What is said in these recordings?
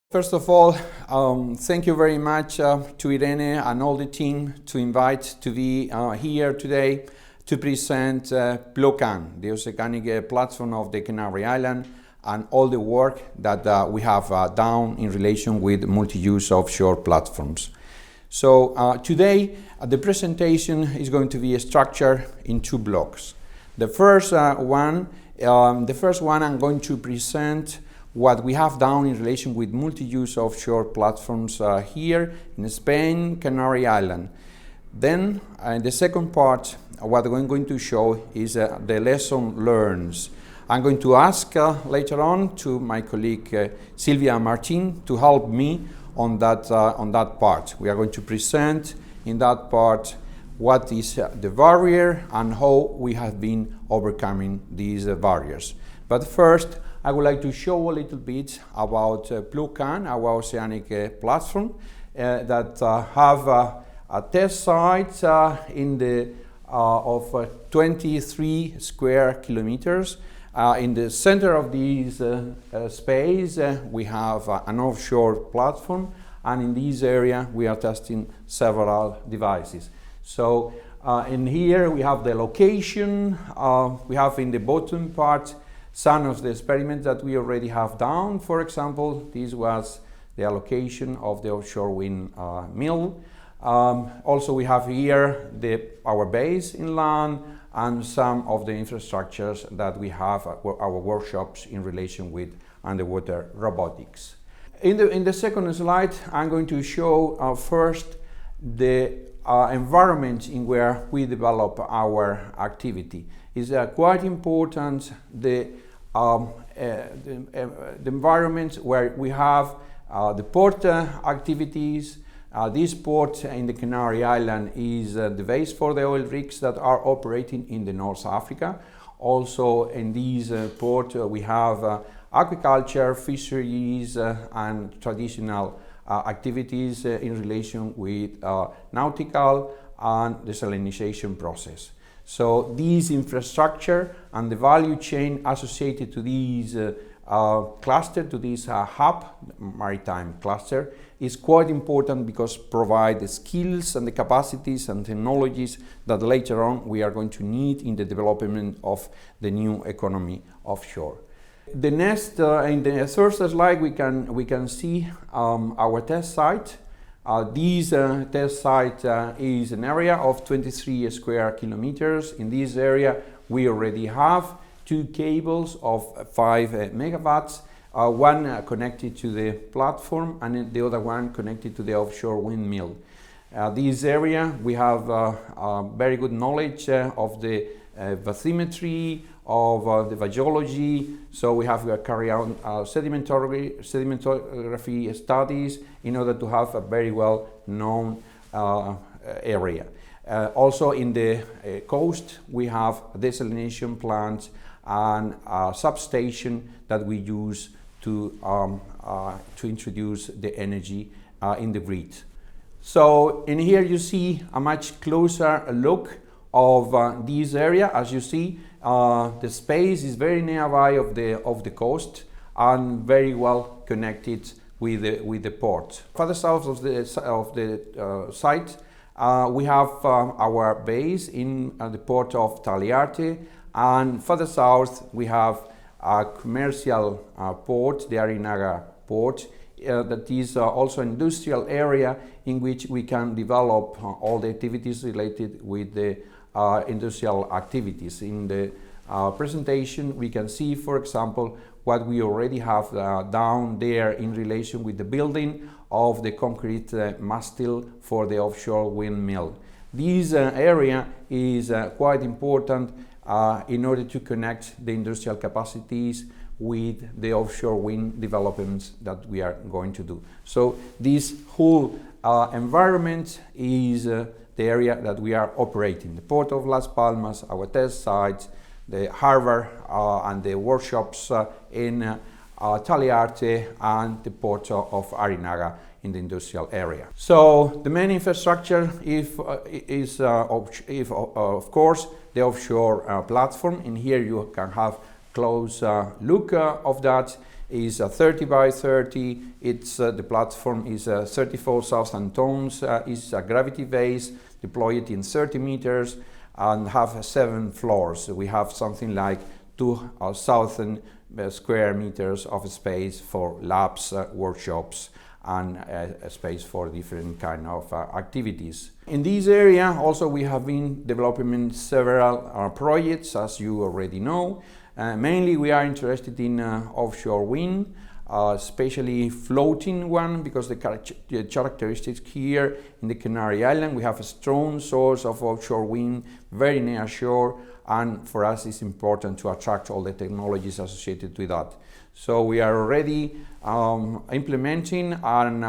First of all, thank you very much to Irene and all the team to invite to be here today to present PROCLAN, the oceanic platform of the Canary Island, and all the work that we have done in relation with multi-use offshore platforms. So today the presentation is going to be structured in two blocks. The first one I'm going to present what we have done in relation with multi-use offshore platforms here in Spain, Canary Island. Then, in the second part, what I'm going to show is the lesson learned. I'm going to ask later on to my colleague Silvia Martin to help me on that part. We are going to present in that part what is the barrier and how we have been overcoming these barriers. But first, I would like to show a little bit about PROCLAN, our oceanic platform, that have a test site of 23 square kilometers. In the center of this space, we have an offshore platform, and in this area, we are testing several devices. So in here, we have the location. We have in the bottom part some of the experiments that we already have done. For example, this was the allocation of the offshore wind mill. Also, we have here our base inland and some of the infrastructures that we have, our workshops in relation with underwater robotics. In the second slide, I'm going to show first the environment in where we develop our activity. It's quite important the environment where we have the port activities. This port in the Canary Island is the base for the oil rigs that are operating in the North Africa. Also in this port we have aquaculture, fisheries and traditional activities in relation with nautical and desalination process. So this infrastructure and the value chain associated to this cluster, to this hub, maritime cluster, is quite important because provide the skills and the capacities and technologies that later on we are going to need in the development of the new economy offshore. The next, in the first slide, we can see our test site. This test site is an area of 23 square kilometers. In this area, we already have two cables of 5 megawatts, one connected to the platform and the other one connected to the offshore windmill. This area, we have very good knowledge of the bathymetry, of the biology, so we have carried out sedimentography studies in order to have a very well known area. Also in the coast we have desalination plants and a substation that we use to introduce the energy in the grid. So in here you see a much closer look of this area. As you see, the space is very nearby of the coast and very well connected with the port. Further south of the site, we have our base in the port of Taliarte, and further south we have a commercial port, the Arinaga port, that is also an industrial area in which we can develop all the activities related with the industrial activities. In the presentation we can see, for example, what we already have down there in relation with the building of the concrete mastile for the offshore windmill. This area is quite important in order to connect the industrial capacities with the offshore wind developments that we are going to do. So this whole environment is the area that we are operating. The port of Las Palmas, our test sites, the harbor and the workshops in Taliarte, and the port of Arinaga in the industrial area. So the main infrastructure is of course the offshore platform. In here you can have close look of that. is 30 by 30. It's the platform is 34,000 tons. It's a gravity base deployed in 30 meters and have 7 floors. We have something like 2,000 square meters of space for labs, workshops, and a space for different kind of activities. In this area also we have been developing several projects, as you already know. Mainly we are interested in offshore wind, especially floating one, because the characteristics here in the Canary Island, we have a strong source of offshore wind very near shore, and for us it's important to attract all the technologies associated with that. So we are already implementing an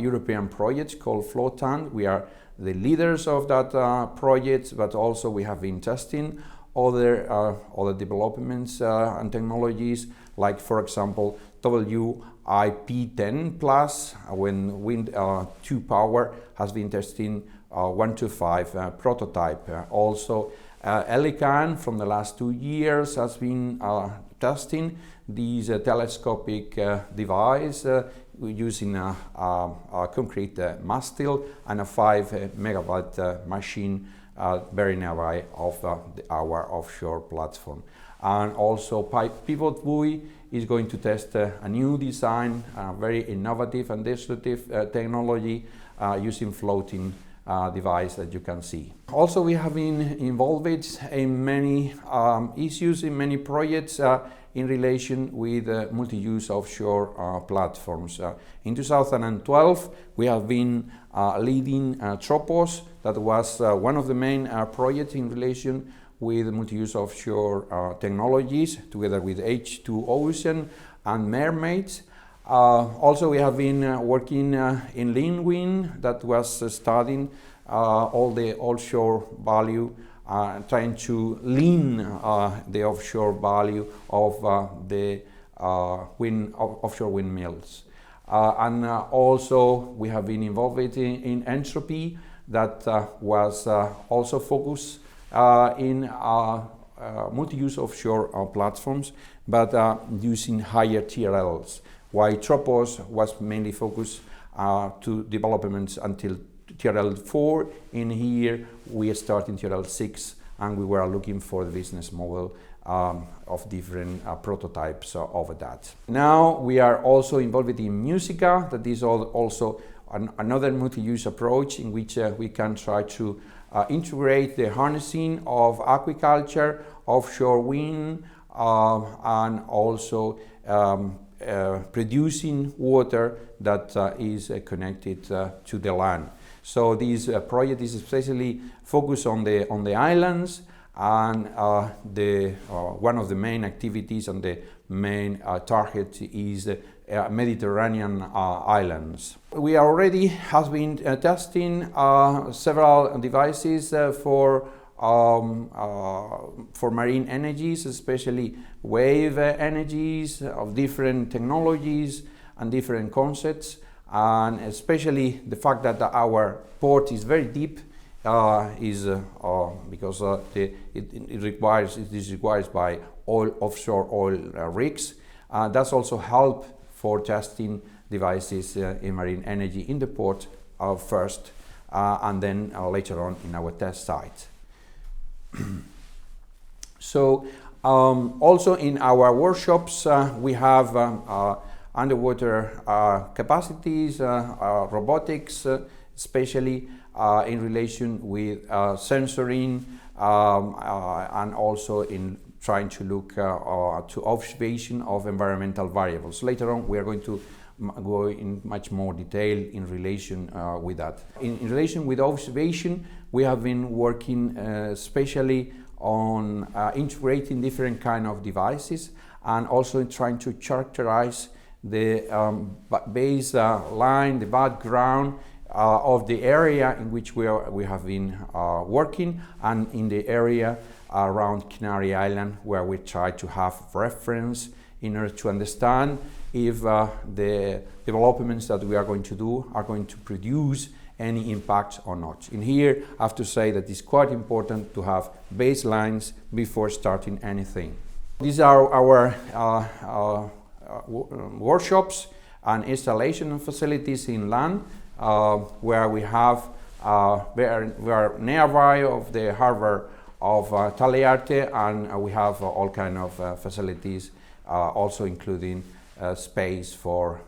European project called PROCLAN. We are the leaders of that project, but also we have been testing other developments and technologies, like for example WIP10 plus, when wind 2 power has been testing 125 prototype. Also Helican from the last 2 years has been testing these telescopic device using a concrete mastile and a 5 megawatt machine very nearby of our offshore platform. And also pivot buoy is going to test a new design, very innovative and disruptive technology using floating device that you can see. Also we have been involved in many issues, in many projects in relation with multi-use offshore platforms. In 2012 we have been leading Tropos. That was one of the main projects in relation with multi-use offshore technologies, together with H2 Ocean and Mermaids. Also we have been working in lean wind, that was studying all the offshore value, trying to lean the offshore value of the offshore windmills. And also we have been involved in entropy, that was also focused in multi-use offshore platforms, but using higher TRLs, while Tropos was mainly focused to developments until TRL 4. In here we are starting TRL 6, and we were looking for the business model of different prototypes of that. Now we are also involved in Musica, that is also another multi-use approach in which we can try to integrate the harnessing of aquaculture, offshore wind, and also producing water that is connected to the land. So this project is especially focused on the islands, and one of the main activities and the main target is Mediterranean islands. We already have been testing several devices for marine energies, especially wave energies of different technologies and different concepts, and especially the fact that our port is very deep is because it is required by offshore oil rigs. That's also help for testing devices in marine energy in the port first, and then later on in our test site. So also in our workshops we have underwater capacities, robotics, especially in relation with sensoring, and also in trying to look to observation of environmental variables. Later on we are going to go in much more detail in relation with that. In relation with observation, we have been working especially on integrating different kind of devices, and also in trying to characterize the baseline, the background of the area in which we have been working, and in the area around Canary Island, where we try to have reference in order to understand if the developments that we are going to do are going to produce any impact or not. In here, I have to say that it's quite important to have baselines before starting anything. These are our workshops and installation facilities in land, where we have we are nearby of the harbor of Talearte, and we have all kind of facilities, also including space for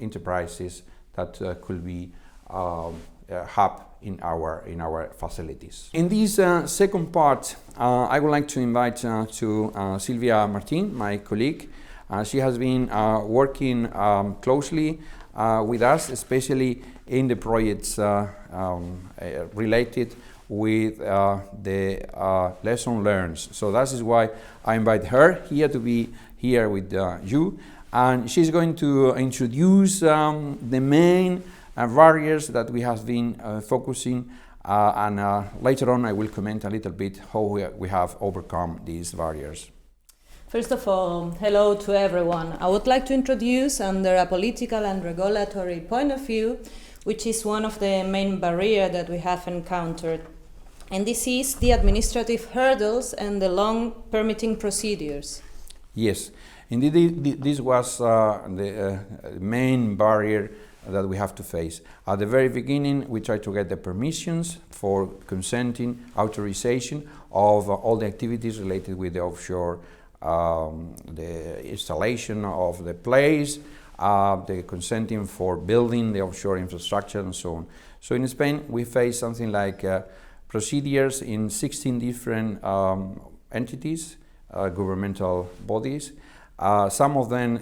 enterprises that could be hub in our facilities. In this second part, I would like to invite to Silvia Martin, my colleague. She has been working closely with us, especially in the projects related with the lesson learned. So that is why I invite her here to be here with you, and she's going to introduce the main barriers that we have been focusing, and later on I will comment a little bit how we have overcome these barriers. First of all, hello to everyone. I would like to introduce, under a political and regulatory point of view, which is one of the main barriers that we have encountered. And this is the administrative hurdles and the long permitting procedures. Yes, indeed, this was the main barrier that we have to face. At the very beginning, we tried to get the permissions for consenting, authorization of all the activities related with the offshore, the installation of the place, the consenting for building the offshore infrastructure and so on. So in Spain, we face something like procedures in 16 different entities, governmental bodies, some of them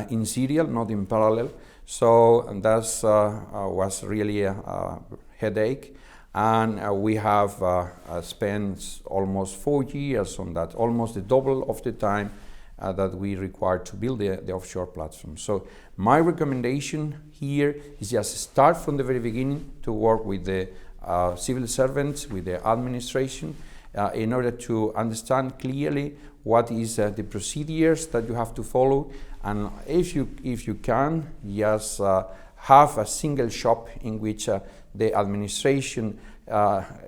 in serial, not in parallel. So that was really a headache, and we have spent almost 4 years on that, almost the double of the time that we required to build the offshore platform. So my recommendation here is just start from the very beginning to work with the civil servants, with the administration, in order to understand clearly what is the procedures that you have to follow, and if you can, just have a single shop in which the administration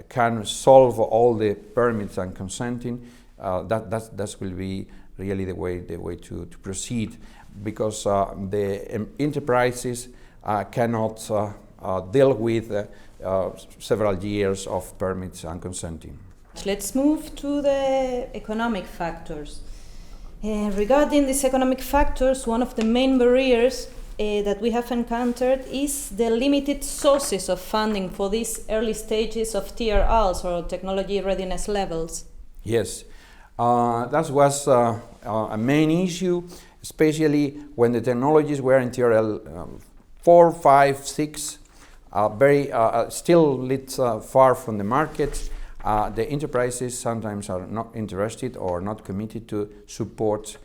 can solve all the permits and consenting. That will be really the way to proceed, because the enterprises cannot deal with several years of permits and consenting. Let's move to the economic factors. Regarding these economic factors, one of the main barriers that we have encountered is the limited sources of funding for these early stages of TRLs, or technology readiness levels. Yes, that was a main issue, especially when the technologies were in TRL 4, 5, 6, still far from the market. The enterprises sometimes are not interested or not committed to support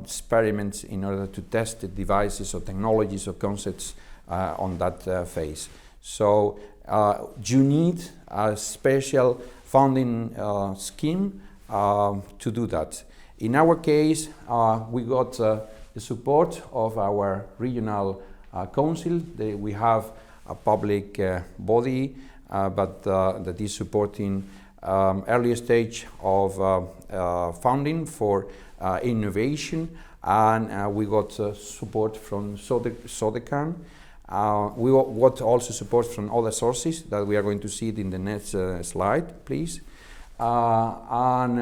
experiments in order to test the devices or technologies or concepts on that phase. So you need a special funding scheme to do that. In our case, we got the support of our regional council. We have a public body but that is supporting early stage of funding for innovation, and we got support from Sodecan. We got also support from other sources that we are going to see it in the next slide, please. And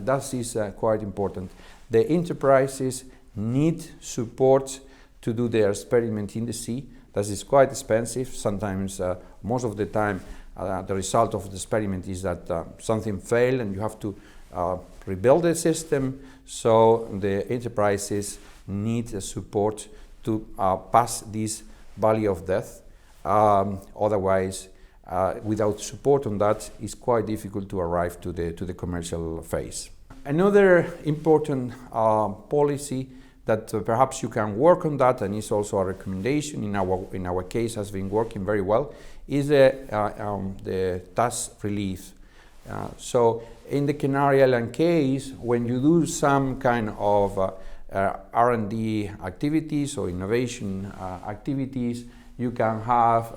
that is quite important. The enterprises need support to do their experiment in the sea. That is quite expensive. Sometimes, most of the time, the result of the experiment is that something failed and you have to rebuild the system. So the enterprises need support to pass this valley of death. Otherwise, without support on that, it's quite difficult to arrive to the commercial phase. Another important policy that perhaps you can work on that, and is also a recommendation in our case, has been working very well, is the tax relief. So in the Canary Island case, when you do some kind of R&D activities or innovation activities, you can have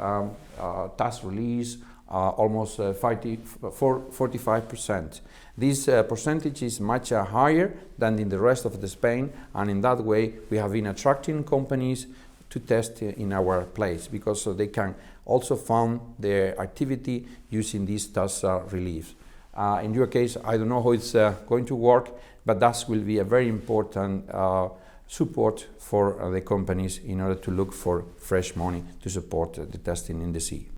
tax release almost 45%. This percentage is much higher than in the rest of the Spain, and in that way we have been attracting companies to test in our place, because they can also fund their activity using these tax reliefs. In your case, I don't know how it's going to work, but that will be a very important support for the companies in order to look for fresh money to support the testing in the sea.